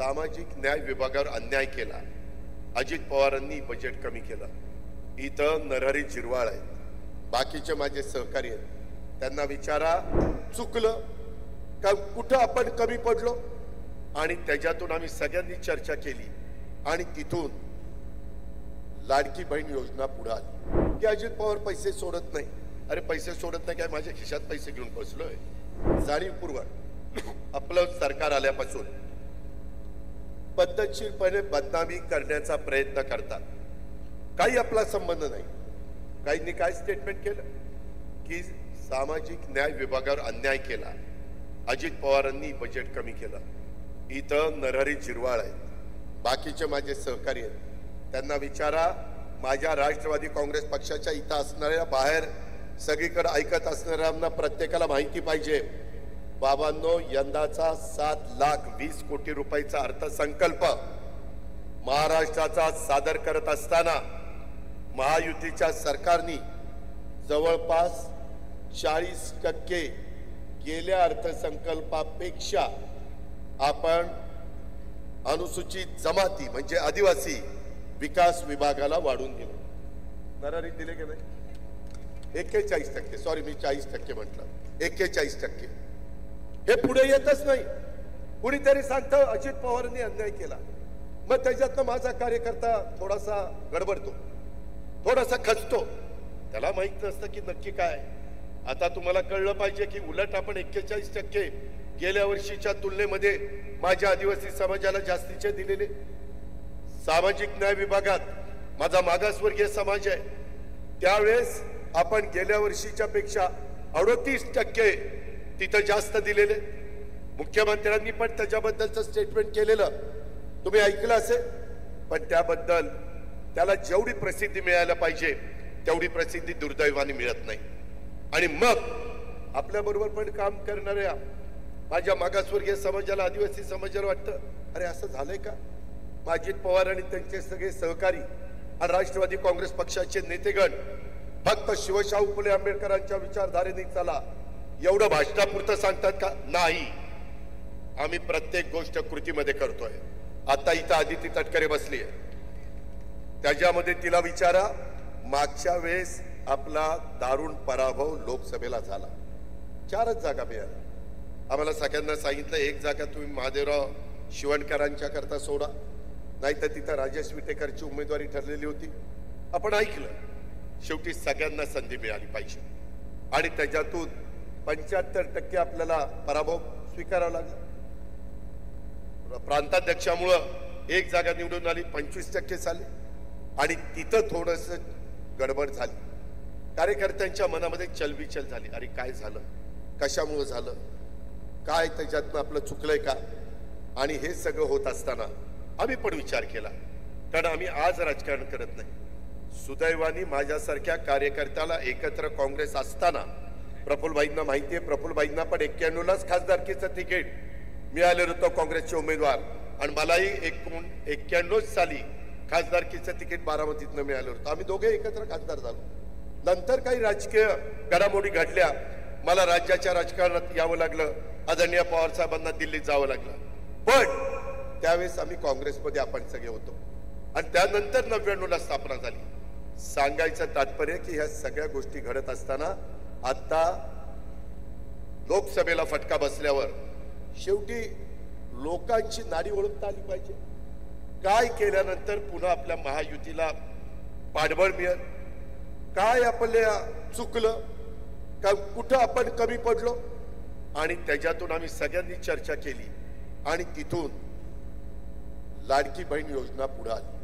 सामाजिक न्याय विभागावर अन्याय केला, अजित पवारांनी बजेट कमी केलं, इथं नरहरी झिरवाळ आहेत, बाकीचे माझे सहकारी आहेत, त्यांना विचारा चुकलं का, कुठं आपण कमी पडलो, आणि त्याच्यातून आम्ही सगळ्यांनी चर्चा केली आणि तिथून लाडकी बहीण योजना पुढे आली की अजित पवार पैसे सोडत नाही. अरे पैसे सोडत नाही काय, माझ्या खिशात पैसे घेऊन बसलोय. जाणीवपूर्वक आपलं सरकार आल्यापासून पद्धतशीरपणे बदनामी करण्याचा प्रयत्न करतात. काही आपला संबंध नाही. काहींनी काय स्टेटमेंट केलं की सामाजिक न्याय विभागावर अन्याय केला, अजित पवारांनी बजेट कमी केलं, इथं नरहरी झिरवाळ आहेत, बाकीचे माझे सहकारी आहेत, त्यांना विचारा माझ्या राष्ट्रवादी काँग्रेस पक्षाच्या इथं असणाऱ्या, बाहेर सगळीकडे ऐकत असणाऱ्यांना प्रत्येकाला माहिती पाहिजे. बाबांनो, यंदाचा 7,20,00,000 रुपयाचा अर्थसंकल्प महाराष्ट्राचा सादर करत असताना महायुतीच्या सरकारने जवळपास 40% गेल्या अर्थसंकल्पापेक्षा आपण अनुसूचित जमाती म्हणजे आदिवासी विकास विभागाला वाढून दिलं. नरहरी दिले की नाही? 41%. सॉरी, मी 40% म्हटलं. 41%. हे पुढे येतच नाही. कुणीतरी सांगतं अजित पवारांनी अन्याय केला, मग त्याच्यातनं माझा कार्यकर्ता थोडासा गडबडतो, थोडासा खचतो. त्याला माहित नसतं की नक्की काय. आता तुम्हाला कळलं पाहिजे की उलट आपण 41% गेल्या वर्षीच्या तुलनेमध्ये माझ्या आदिवासी समाजाला जास्तीचे दिलेले. सामाजिक न्याय विभागात माझा मागासवर्गीय समाज आहे, त्यावेळेस आपण गेल्या वर्षीच्या पेक्षा 38% तिथं जास्त दिलेले. मुख्यमंत्र्यांनी पण त्याच्याबद्दलचं स्टेटमेंट केलेलं तुम्ही ऐकलं असेल, पण त्याबद्दल त्याला जेवढी प्रसिद्धी मिळायला पाहिजे तेवढी प्रसिद्धी दुर्दैवाने मिळत नाही. आणि मग आपल्या बरोबर पण काम करणाऱ्या माझ्या मागासवर्गीय समाजाला, आदिवासी समाजाला वाटतं अरे असं झालंय का. अजित पवार आणि त्यांचे सगळे सहकारी आणि राष्ट्रवादी काँग्रेस पक्षाचे नेतेगण फक्त शिवशाहू फुले आंबेडकरांच्या विचारधारेने चला एवढं भाषणापुरतं सांगतात का? नाही, आम्ही प्रत्येक गोष्ट कृतीमध्ये करतोय. आता इथं आदिती तटकरे बसली आहे, त्याच्यामध्ये तिला विचारा, मागच्या वेळेस आपला दारुण पराभव लोकसभेला झाला, 4च जागा मिळाल्या. आम्हाला सगळ्यांना सांगितलं एक जागा तुम्ही महादेवराव शिवणकरांच्या करता सोडा, नाहीतर तिथं राजेश विटेकरची उमेदवारी ठरलेली होती. आपण ऐकलं. शेवटी सगळ्यांना संधी मिळाली पाहिजे आणि त्याच्यातून 75% आपल्याला पराभव स्वीकारावा लागला. प्रांताध्यक्षामुळं एक जागा निवडून आली, 25% झाले आणि तिथं थोडस गडबड झाली. कार्यकर्त्यांच्या मनामध्ये चलबिचल झाली. अरे काय झालं, कशामुळे झालं, काय त्याच्यातनं आपलं चुकलंय का. आणि हे सगळं होत असताना आम्ही पण विचार केला, कारण आम्ही आज राजकारण करत नाही. सुदैवाने माझ्यासारख्या कार्यकर्त्याला एकत्र काँग्रेस असताना प्रफुल्लभाईंना माहितीये, प्रफुल्लभाईंना पण 91लाच खासदारकीचं तिकीट मिळालेलं होतं काँग्रेसचे उमेदवार, आणि मलाही 91 साली खासदारकीचं तिकीट बारामतीतनं मिळालं होतं. आम्ही दोघे एकत्र खासदार झालो. नंतर काही राजकीय घडामोडी घडल्या, मला राज्याच्या राजकारणात यावं लागलं, आदरणीय पवार साहेबांना दिल्लीत जावं लागलं. पण त्यावेळेस आम्ही काँग्रेसमध्ये आपण सगळे होतो आणि त्यानंतर 99ला स्थापना झाली. सांगायचं तात्पर्य की ह्या सगळ्या गोष्टी घडत असताना आता लोकसभेला फटका बसल्यावर शेवटी लोकांची नाडी ओळखता आली पाहिजे. काय केल्यानंतर पुन्हा आपल्या महायुतीला पाठबळ मिळेल, काय आपल्या चुकलं का, कुठं आपण कमी पडलो, आणि त्याच्यातून आम्ही सगळ्यांनी चर्चा केली आणि तिथून लाडकी बहीण योजना पुढे आली.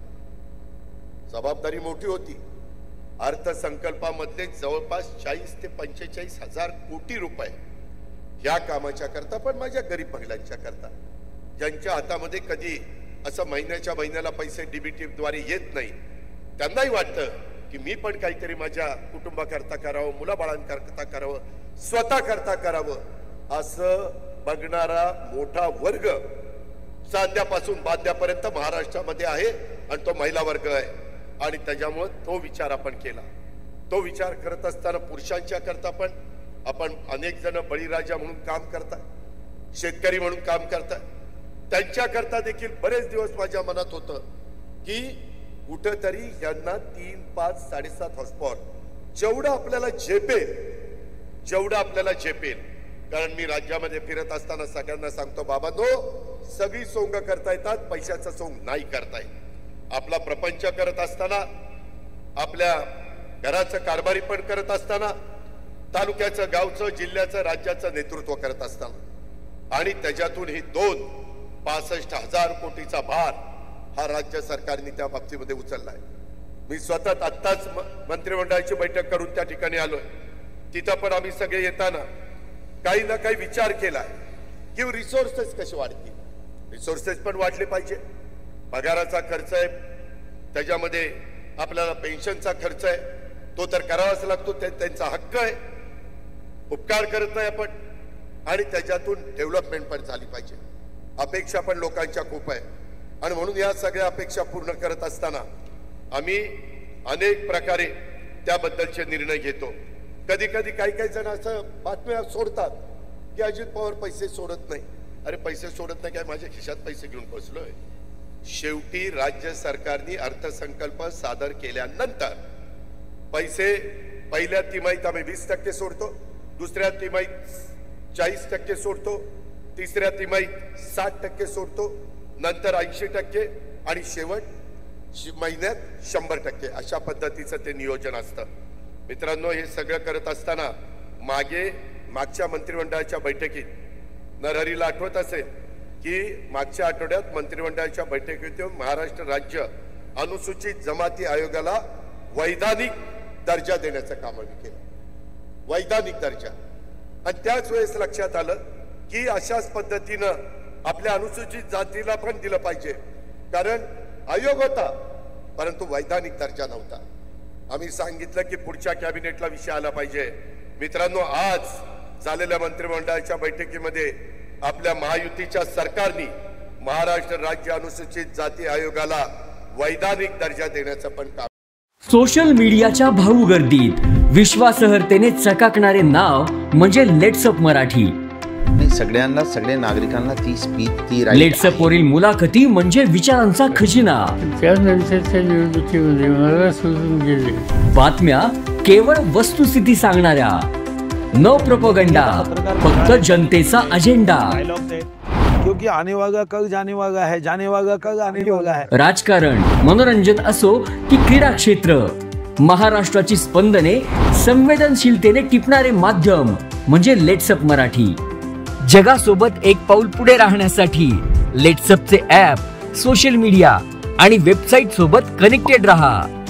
जबाबदारी मोठी होती. अर्थसंकल्पामध्ये जवळपास 40 ते 45 हजार कोटी रुपये या कामाच्या करता, पण माझ्या गरीब महिलांच्या करता, ज्यांच्या हातामध्ये कधी असं महिन्याला पैसे डीबीटीद्वारे येत नाही, त्यांनाही वाटतं की मी पण काहीतरी माझ्या कुटुंबाकरता करावं, मुलाबाळांकरता करावं, स्वतः करता करावं, असं बघणारा मोठा वर्ग चांद्यापासून बांद्यापर्यंत महाराष्ट्रामध्ये आहे आणि तो महिला वर्ग आहे. आणि त्याच्यामुळे तो विचार आपण केला. तो विचार करत असताना पुरुषांच्या करता पण आपण अनेक जण बळीराजा म्हणून काम करतात, शेतकरी म्हणून काम करतात, त्यांच्याकरता देखील बरेच दिवस माझ्या मनात होतं की कुठंतरी यांना 3, 5, 7.5 हॉर्सपॉवर जेवढं आपल्याला झेपेल, कारण मी राज्यामध्ये फिरत असताना सगळ्यांना सांगतो, बाबांनो, सगळी सोंग करता येतात, पैशाचं सोंग नाही करता येत. आपला प्रपंच करत असताना, आपल्या घराचं कारभारी पण करत असताना, तालुक्याचं, गावचं, जिल्ह्याचं, राज्याचं नेतृत्व करत असताना, आणि त्याच्यातून ही 65,000 कोटीचा भार हा राज्य सरकारने त्या बाबतीमध्ये उचललाय. मी स्वतः आत्ताच मंत्रिमंडळाची बैठक करून त्या ठिकाणी आलोय. तिथं पण आम्ही सगळे येताना काही ना काही विचार केलाय की रिसोर्सेस कसे वाढतील. रिसोर्सेस पण वाढले पाहिजे. पगाराचा खर्च आहे, त्याच्यामध्ये आपल्याला पेन्शनचा खर्च आहे, तो तर करावाच लागतो, त्यांचा हक्क आहे, उपकार करत नाही आपण. आणि त्याच्यातून डेव्हलपमेंट पण झाली पाहिजे. अपेक्षा पण लोकांच्या खूप आहे, आणि म्हणून या सगळ्या अपेक्षा पूर्ण करत असताना आम्ही अनेक प्रकारे त्याबद्दलचे निर्णय घेतो. कधी कधी काही जण असं बातम्या सोडतात की अजित पवार पैसे सोडत नाही. अरे पैसे सोडत नाही काय, माझ्या खिशात पैसे घेऊन बसलोय. शेवटी राज्य सरकारने अर्थसंकल्प सादर केल्यानंतर पैसे पहिल्या तिमाहीत आम्ही 20% सोडतो, दुसऱ्या तिमाहीत 40% सोडतो, तिसऱ्या तिमाहीत 60% सोडतो, नंतर 80% आणि शेवट महिन्यात 100%. अशा पद्धतीचं ते नियोजन असतं. मित्रांनो, हे सगळं करत असताना मागच्या मंत्रिमंडळाच्या बैठकीत नरहरीला आठवत असेल की मागच्या आठवड्यात मंत्रिमंडळाच्या बैठकीत महाराष्ट्र राज्य अनुसूचित जमाती आयोगाला वैधानिक दर्जा देण्याचं काम आम्ही केलं. वैधानिक दर्जा. आणि त्याच वेळेस लक्षात आलं की अशाच पद्धतीनं आपल्या अनुसूचित जातीला पण दिलं पाहिजे, कारण आयोग होता परंतु वैधानिक दर्जा नव्हता. आम्ही सांगितलं की पुढच्या कॅबिनेटला विषय आला पाहिजे. मित्रांनो, आज झालेल्या मंत्रिमंडळाच्या बैठकीमध्ये आपल्या महायुतीच्या सरकारने महाराष्ट्र राज्य अनुसूचित जाती आयोगाला वैधानिक दर्जा देण्याचं पण काम. सोशल मीडियाच्या भाऊ गर्दीत विश्वासार्हतेने चकाकणारे नाव म्हणजे लेट्सअप मराठी. सगळ्यांना, सगळ्या नागरिकांना ती स्पीच, ती लेट्सअप वरील मुलाखती म्हणजे विचारांचा खजिना. त्यानंतरच्या निवडणुकीमध्ये मला सोडून गेले. बातम्या केवळ वस्तुस्थिती सांगणाऱ्या, न प्रोपगंडा, फक्त जनतेचा अजेंडा. क्योंकि आने वाला कल जाने वाला है, जाने वाला कल आने वाला है. राजकारण, मनोरंजन असो की क्रीडा क्षेत्र, महाराष्ट्राची स्पंदने संवेदनशीलतेने टिपणारे माध्यम म्हणजे लेट्सअप मराठी. जगासोबत एक पाऊल पुढे राहण्यासाठी लेट्सअपचे ॲप, सोशल मीडिया आणि वेबसाईट सोबत कनेक्टेड रहा.